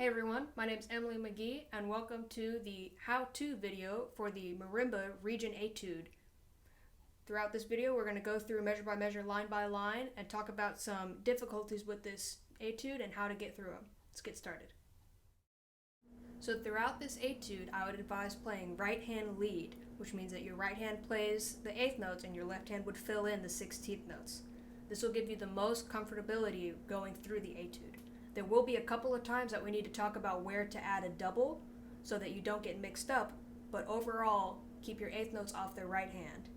everyone, my name is Emily McGee and welcome to the how-to video for the marimba region etude. Throughout this video we're going to go through measure by measure, line by line, and talk about some difficulties with this etude and how to get through them. Let's get started. So throughout this etude I would advise playing right hand lead, which means that your right hand plays the 8th notes and your left hand would fill in the 16th notes. This will give you the most comfortability going through the etude. There will be a couple of times that we need to talk about where to add a double so that you don't get mixed up, but overall, keep your 8th notes off the right hand.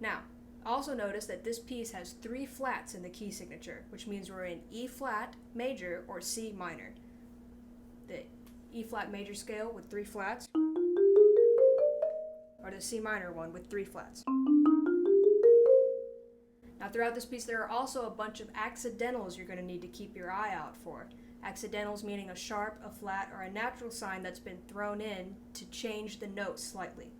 Now, also notice that this piece has 3 flats in the key signature, which means we're in E flat major or C minor. The E flat major scale with 3 flats, or the C minor one with 3 flats. Now throughout this piece there are also a bunch of accidentals you're going to need to keep your eye out for. Accidentals meaning a sharp, a flat, or a natural sign that's been thrown in to change the note slightly.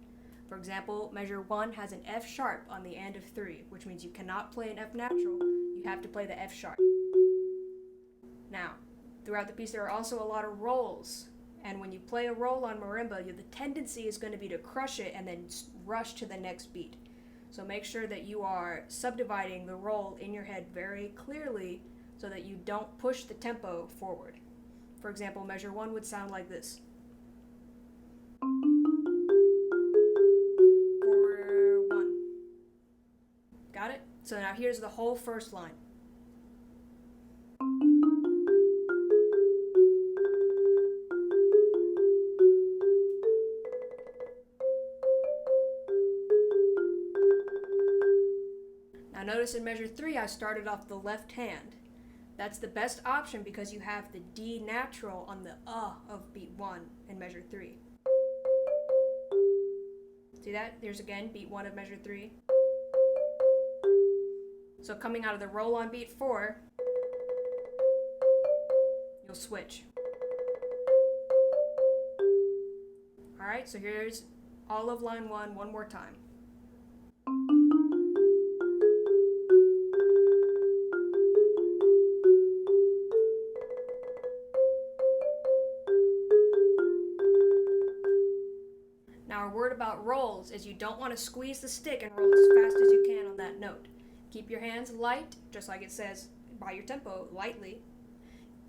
For example, measure 1 has an F sharp on the end of 3, which means you cannot play an F natural, you have to play the F sharp. Now, throughout the piece there are also a lot of rolls, and when you play a roll on marimba, the tendency is going to be to crush it and then rush to the next beat. So make sure that you are subdividing the roll in your head very clearly so that you don't push the tempo forward. For example, measure 1 would sound like this. 4-1. Got it? So now here's the whole first line. Now notice in measure 3 I started off the left hand. That's the best option because you have the D natural on the of beat 1 in measure 3. See that? There's again beat 1 of measure 3. So coming out of the roll on beat 4, you'll switch. Alright, so here's all of line 1 one more time. Now, a word about rolls is you don't want to squeeze the stick and roll as fast as you can on that note. Keep your hands light, just like it says by your tempo, lightly.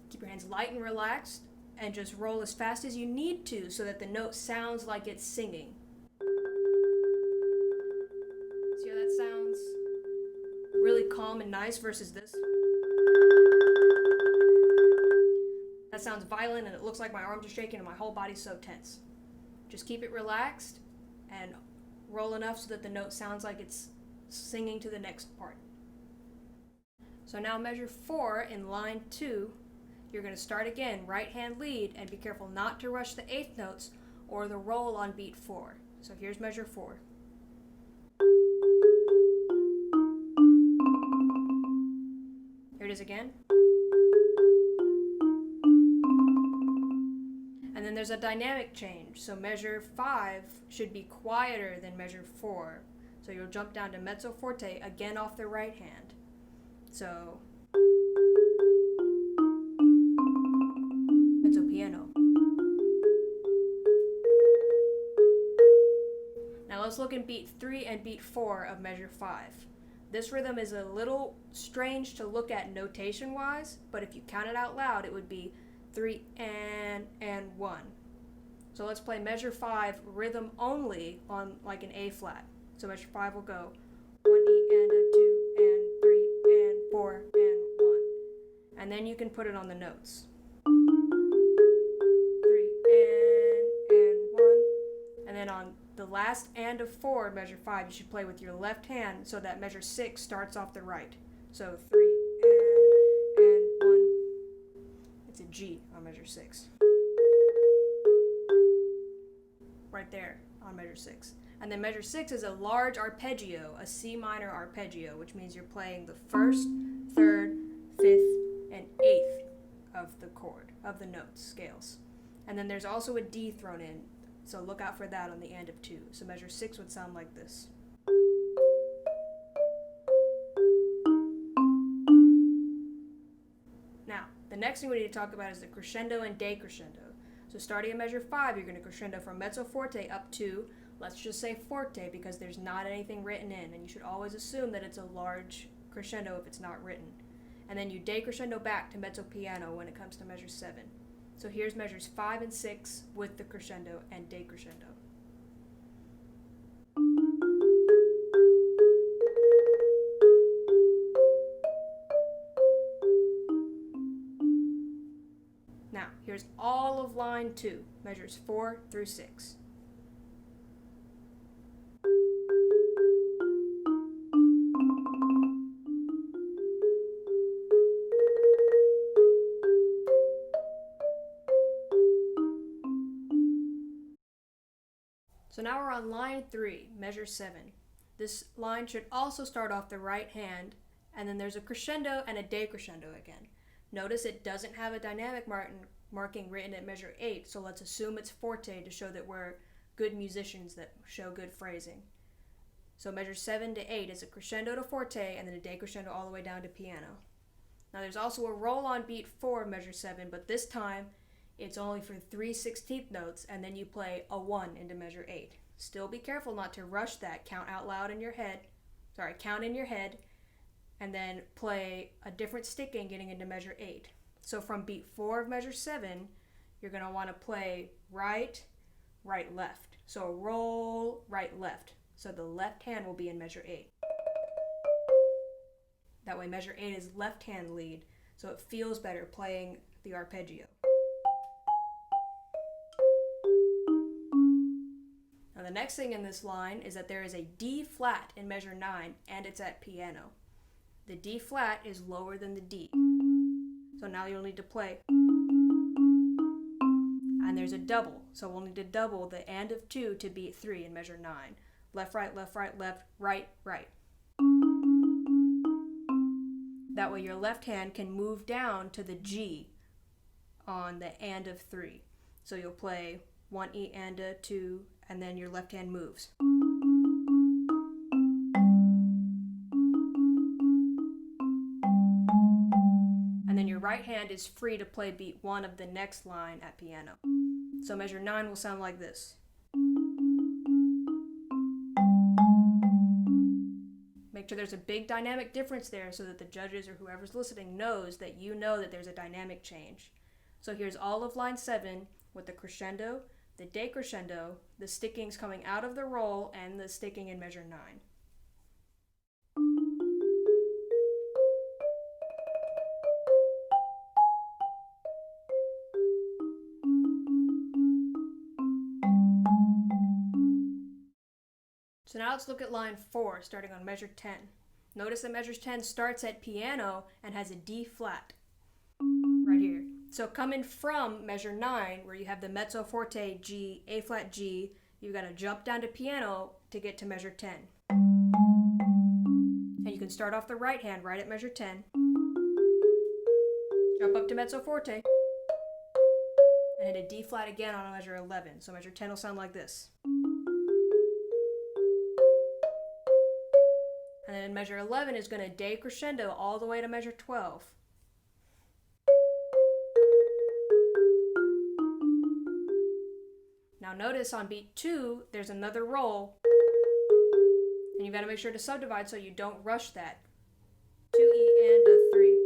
Keep your hands light and relaxed, and just roll as fast as you need to so that the note sounds like it's singing. See how that sounds really calm and nice versus this? That sounds violent and it looks like my arms are shaking and my whole body's so tense. Just keep it relaxed and roll enough so that the note sounds like it's singing to the next part. So now measure 4 in line 2, you're going to start again, right hand lead, and be careful not to rush the 8th notes or the roll on beat 4. So here's measure 4. Here it is again. And then there's a dynamic change, so measure 5 should be quieter than measure 4. So you'll jump down to mezzo forte, again off the right hand. So, mezzo piano. Now let's look in beat 3 and beat 4 of measure 5. This rhythm is a little strange to look at notation-wise, but if you count it out loud, it would be 3 and 1. So let's play measure 5 rhythm only on like an A flat. So measure 5 will go 1 E and a 2 and 3 and 4 and 1. And then you can put it on the notes. 3 and 1. And then on the last and of 4, measure 5, you should play with your left hand so that measure 6 starts off the right. So 3 and 1. It's a G on measure 6. Right there on measure 6. And then measure 6 is a large arpeggio, a C minor arpeggio, which means you're playing the 1st, 3rd, 5th, and 8th of the chord, of the notes, scales. And then there's also a D thrown in, so look out for that on the end of 2. So measure 6 would sound like this. Now, the next thing we need to talk about is the crescendo and decrescendo. So starting at measure 5, you're going to crescendo from mezzo forte up to, let's just say forte, because there's not anything written in, and you should always assume that it's a large crescendo if it's not written. And then you decrescendo back to mezzo piano when it comes to measure 7. So here's measures 5 and 6 with the crescendo and decrescendo. Now, here's all of line 2, measures 4 through 6. So now we're on line 3, measure 7. This line should also start off the right hand, and then there's a crescendo and a decrescendo again. Notice it doesn't have a dynamic marking written at measure 8, so let's assume it's forte to show that we're good musicians that show good phrasing. So measure 7 to 8 is a crescendo to forte, and then a decrescendo all the way down to piano. Now there's also a roll on beat 4 measure 7, but this time it's only for 3/16 notes, and then you play a 1 into measure 8. Still be careful not to rush that. Count out loud in your head. Count in your head, and then play a different sticking getting into measure 8. So from beat 4 of measure 7, you're going to want to play right, right, left. So roll, right, left. So the left hand will be in measure 8. That way measure 8 is left hand lead, so it feels better playing the arpeggio. Now the next thing in this line is that there is a D flat in measure 9, and it's at piano. The D flat is lower than the D. So now you'll need to play. And there's a double, so we'll need to double the and of 2 to beat 3 in measure 9. Left, right, left, right, left, right, right. That way your left hand can move down to the G on the and of 3. So you'll play 1 E and a 2, and then your left hand moves. And then your right hand is free to play beat 1 of the next line at piano. So measure 9 will sound like this. Make sure there's a big dynamic difference there so that the judges or whoever's listening knows that you know that there's a dynamic change. So here's all of line 7 with the crescendo, the decrescendo, the stickings coming out of the roll, and the sticking in measure 9. So now let's look at line 4, starting on measure 10. Notice that measure 10 starts at piano and has a D flat right here. So coming from measure 9, where you have the mezzo forte G, A flat G, you've got to jump down to piano to get to measure 10. And you can start off the right hand right at measure 10, jump up to mezzo forte, and hit a D flat again on measure 11. So measure 10 will sound like this. And then measure 11 is going to decrescendo all the way to measure 12. Now notice on beat 2, there's another roll, and you've got to make sure to subdivide so you don't rush that. 2 E and a 3,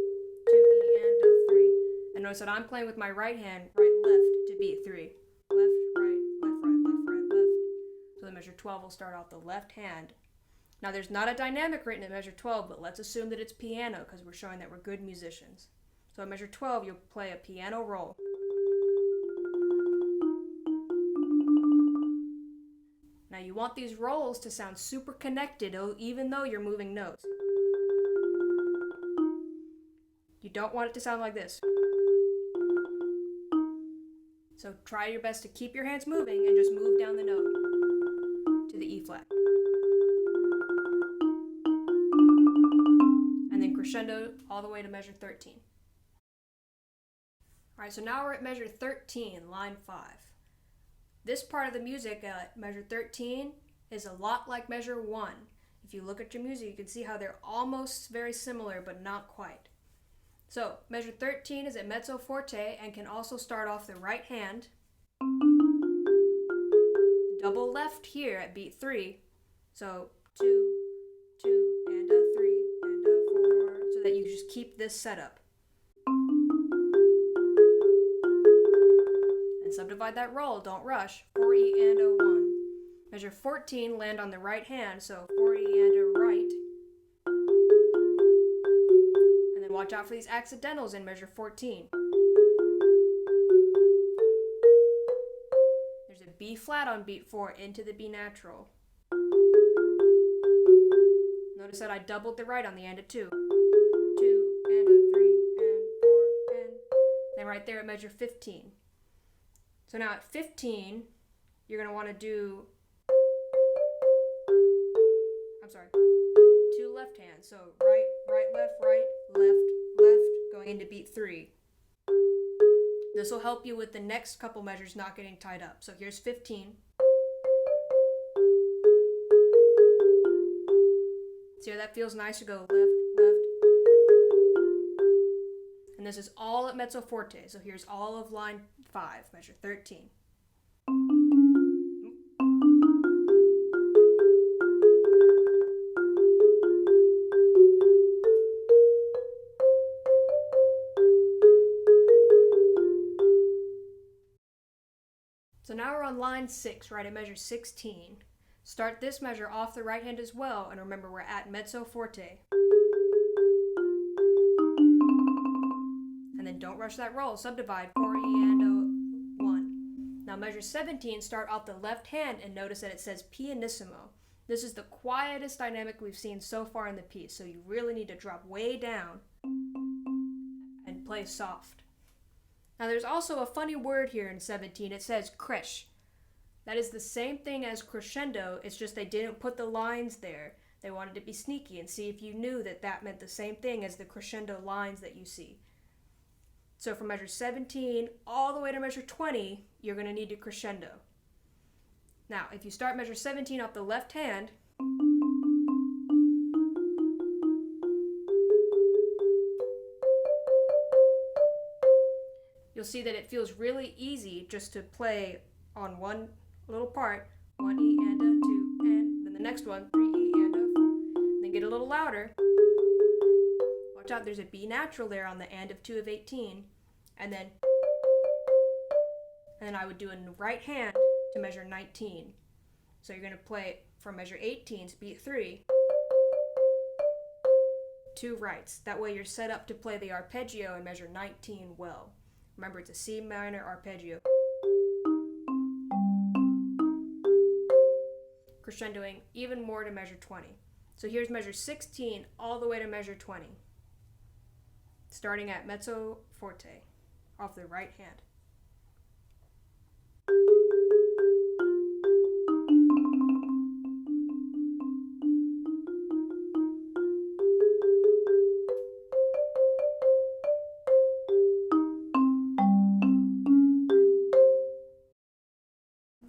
2 E and a 3. And notice that I'm playing with my right hand, right, left to beat 3. Left, right, left, right, left, right, left. So the measure 12 will start off the left hand. Now there's not a dynamic written at measure 12, but let's assume that it's piano because we're showing that we're good musicians. So at measure 12, you'll play a piano roll. Now you want these rolls to sound super connected even though you're moving notes. You don't want it to sound like this. So try your best to keep your hands moving and just move down the note to the E flat. And then crescendo all the way to measure 13. Alright, so now we're at measure 13, line 5. This part of the music at measure 13 is a lot like measure 1. If you look at your music, you can see how they're almost very similar, but not quite. So measure 13 is at mezzo forte and can also start off the right hand. Double left here at beat 3. So 2, 2, and a 3, and a 4, so that you just keep this setup. And subdivide that roll, don't rush. 4E and a 1. Measure 14, land on the right hand, so 4E and a right. And then watch out for these accidentals in measure 14. There's a B flat on beat 4 into the B natural. Notice that I doubled the right on the and of 2. 2 and a 3 and 4 and then right there at measure 15. So now at 15, you're going to want to do, 2 left hands. So right, right, left, left, going into beat 3. This will help you with the next couple measures not getting tied up. So here's 15. See how that feels nice to go left, left. And this is all at mezzo forte. So here's all of line 5, measure 13. So now we're on line 6, right at measure 16. Start this measure off the right hand as well, and remember we're at mezzo forte. And then don't rush that roll, subdivide 4E and a 1. Now measure 17, start off the left hand and notice that it says pianissimo. This is the quietest dynamic we've seen so far in the piece, so you really need to drop way down and play soft. Now there's also a funny word here in 17, it says cresce. That is the same thing as crescendo, it's just they didn't put the lines there. They wanted to be sneaky and see if you knew that that meant the same thing as the crescendo lines that you see. So from measure 17 all the way to measure 20, you're going to need to crescendo. Now, if you start measure 17 off the left hand, you'll see that it feels really easy just to play on one little part, 1E and a 2, and then the next one, 3E and a 4, and then get a little louder. Watch out, there's a B natural there on the and of 2 of 18, and then I would do a right hand to measure 19. So you're going to play from measure 18 to beat 3, 2 rights. That way you're set up to play the arpeggio in measure 19 well. Remember, it's a C minor arpeggio. Crescendoing even more to measure 20. So here's measure 16 all the way to measure 20. Starting at mezzo forte, off the right hand.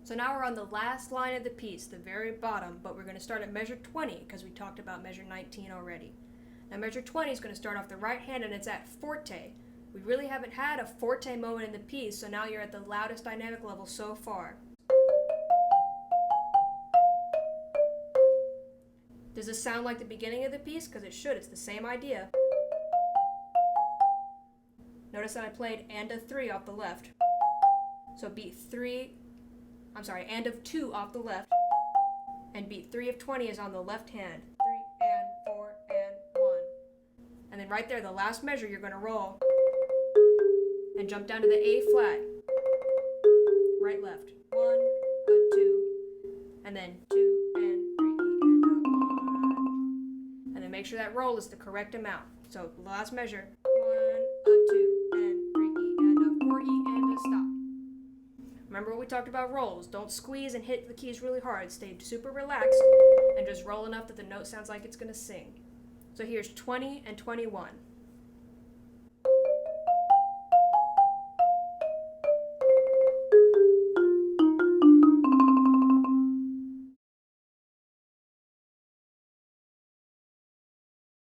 So now we're on the last line of the piece, the very bottom, but we're going to start at measure 20 because we talked about measure 19 already. Now measure 20 is going to start off the right hand and it's at forte. We really haven't had a forte moment in the piece, so now you're at the loudest dynamic level so far. Does this sound like the beginning of the piece? Because it should, it's the same idea. Notice that I played and of 3 off the left. So beat 3, and of 2 off the left, and beat 3 of 20 is on the left hand. 3 and 4 and 1. And then right there, the last measure, you're going to roll and jump down to the A flat. Right, left. 1, a 2, and then 2 and 3 and a 1. And then make sure that roll is the correct amount. So the last measure, 1, a 2, and 3E and a 4E and a stop. Remember what we talked about rolls. Don't squeeze and hit the keys really hard. Stay super relaxed and just roll enough that the note sounds like it's going to sing. So here's 20 and 21.